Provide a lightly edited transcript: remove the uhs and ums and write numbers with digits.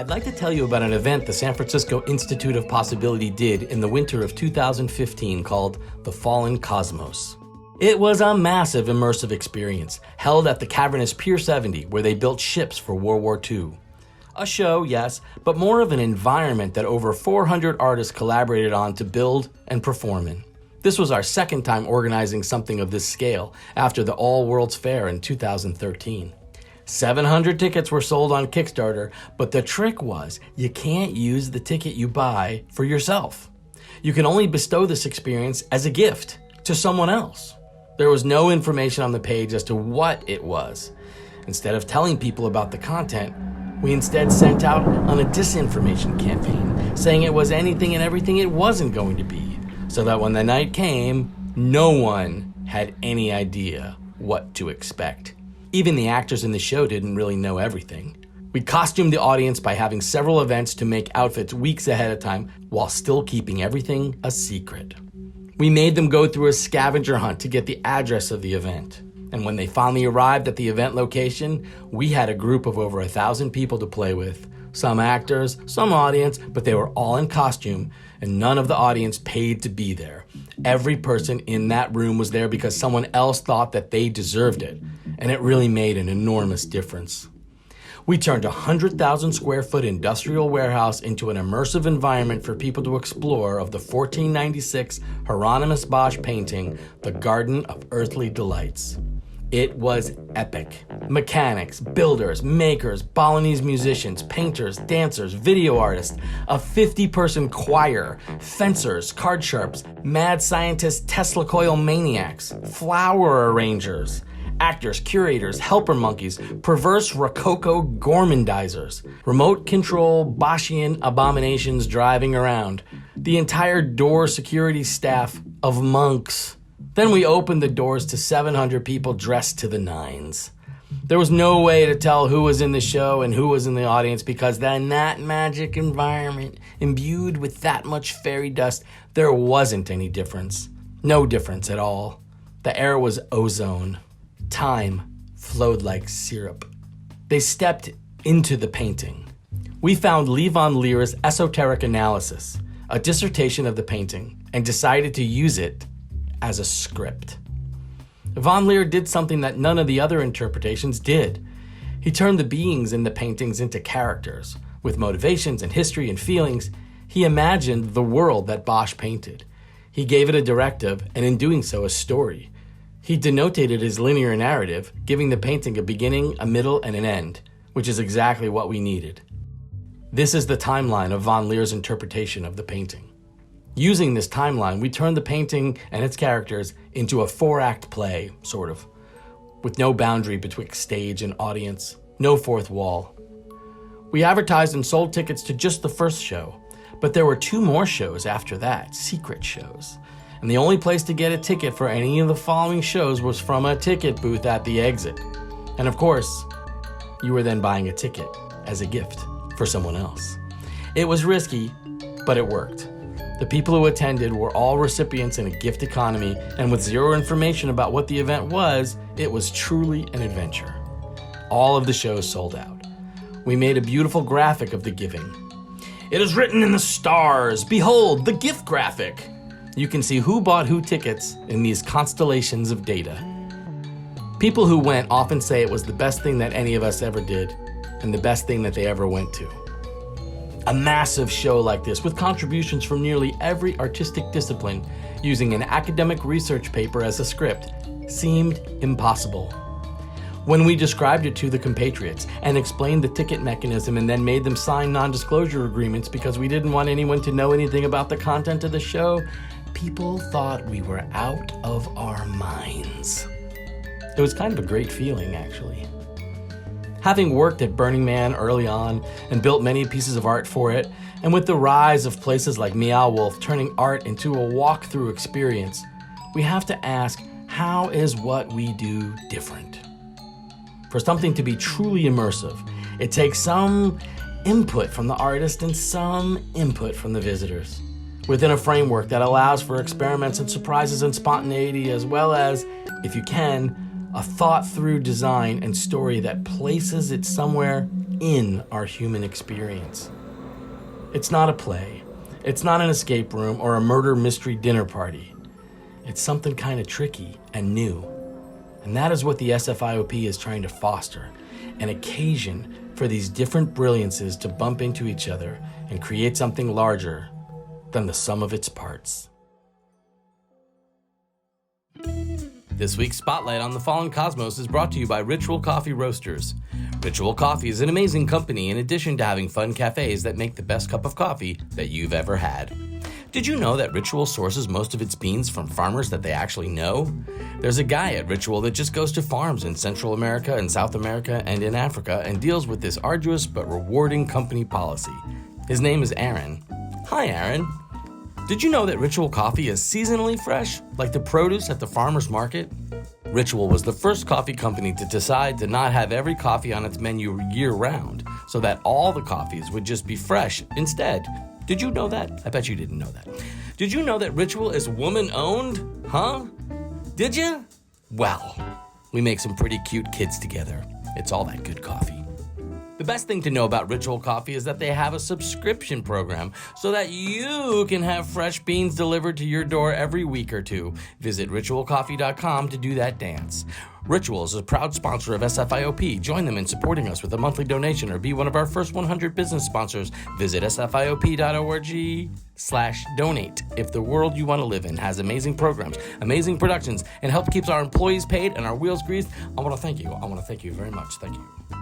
I'd like to tell you about an event the San Francisco Institute of Possibility did in the winter of 2015 called The Fallen Cosmos. It was a massive immersive experience held at the cavernous Pier 70 where they built ships for World War II. A show, yes, but more of an environment that over 400 artists collaborated on to build and perform in. This was our second time organizing something of this scale after the All World's Fair in 2013. 700 tickets were sold on Kickstarter, but the trick was you can't use the ticket you buy for yourself. You can only bestow this experience as a gift to someone else. There was no information on the page as to what it was. Instead of telling people about the content, we instead sent out on a disinformation campaign, saying it was anything and everything it wasn't going to be, so that when the night came, no one had any idea what to expect. Even the actors in the show didn't really know everything. We costumed the audience by having several events to make outfits weeks ahead of time while still keeping everything a secret. We made them go through a scavenger hunt to get the address of the event. And when they finally arrived at the event location, we had a group of over 1,000 people to play with. Some actors, some audience, but they were all in costume, and none of the audience paid to be there. Every person in that room was there because someone else thought that they deserved it, and it really made an enormous difference. We turned a 100,000 square foot industrial warehouse into an immersive environment for people to explore of the 1496 Hieronymus Bosch painting, The Garden of Earthly Delights. It was epic. Mechanics, builders, makers, Balinese musicians, painters, dancers, video artists, a 50-person choir, fencers, card sharps, mad scientists, Tesla coil maniacs, flower arrangers, actors, curators, helper monkeys, perverse Rococo gormandizers, remote control Boschian abominations driving around, the entire door security staff of monks. Then we opened the doors to 700 people dressed to the nines. There was no way to tell who was in the show and who was in the audience because in that magic environment, imbued with that much fairy dust, there wasn't any difference. No difference at all. The air was ozone. Time flowed like syrup. They stepped into the painting. We found Lee Von Leer's Esoteric Analysis, a dissertation of the painting, and decided to use it as a script. Von Leer did something that none of the other interpretations did. He turned the beings in the paintings into characters. With motivations and history and feelings, he imagined the world that Bosch painted. He gave it a directive, and in doing so, a story. He denotated his linear narrative, giving the painting a beginning, a middle, and an end, which is exactly what we needed. This is the timeline of Von Leer's interpretation of the painting. Using this timeline, we turned the painting and its characters into a 4-act play, sort of, with no boundary betwixt stage and audience, no fourth wall. We advertised and sold tickets to just the first show, but there were 2 more shows after that, secret shows. And the only place to get a ticket for any of the following shows was from a ticket booth at the exit. And of course, you were then buying a ticket as a gift for someone else. It was risky, but it worked. The people who attended were all recipients in a gift economy, and with zero information about what the event was, it was truly an adventure. All of the shows sold out. We made a beautiful graphic of the giving. It is written in the stars, behold, the gift graphic. You can see who bought who tickets in these constellations of data. People who went often say it was the best thing that any of us ever did, and the best thing that they ever went to. A massive show like this, with contributions from nearly every artistic discipline, using an academic research paper as a script, seemed impossible. When we described it to the compatriots and explained the ticket mechanism and then made them sign non-disclosure agreements because we didn't want anyone to know anything about the content of the show, people thought we were out of our minds. It was kind of a great feeling, actually. Having worked at Burning Man early on and built many pieces of art for it, and with the rise of places like Meow Wolf turning art into a walk-through experience, we have to ask, how is what we do different? For something to be truly immersive, it takes some input from the artist and some input from the visitors, within a framework that allows for experiments and surprises and spontaneity, as well as, if you can, a thought-through design and story that places it somewhere in our human experience. It's not a play. It's not an escape room or a murder mystery dinner party. It's something kind of tricky and new. And that is what the SFIOP is trying to foster, an occasion for these different brilliances to bump into each other and create something larger than the sum of its parts. This week's Spotlight on the Fallen Cosmos is brought to you by Ritual Coffee Roasters. Ritual Coffee is an amazing company in addition to having fun cafes that make the best cup of coffee that you've ever had. Did you know that Ritual sources most of its beans from farmers that they actually know? There's a guy at Ritual that just goes to farms in Central America and South America and in Africa and deals with this arduous but rewarding company policy. His name is Aaron. Hi, Aaron. Did you know that Ritual coffee is seasonally fresh, like the produce at the farmer's market? Ritual was the first coffee company to decide to not have every coffee on its menu year-round, so that all the coffees would just be fresh instead. Did you know that? I bet you didn't know that. Did you know that Ritual is woman-owned? Huh? Did you? Well, we make some pretty cute kids together. It's all that good coffee. The best thing to know about Ritual Coffee is that they have a subscription program so that you can have fresh beans delivered to your door every week or two. Visit ritualcoffee.com to do that dance. Ritual is a proud sponsor of SFIOP. Join them in supporting us with a monthly donation or be one of our first 100 business sponsors. Visit sfiop.org/donate. If the world you want to live in has amazing programs, amazing productions, and help keeps our employees paid and our wheels greased, I want to thank you. I want to thank you very much. Thank you.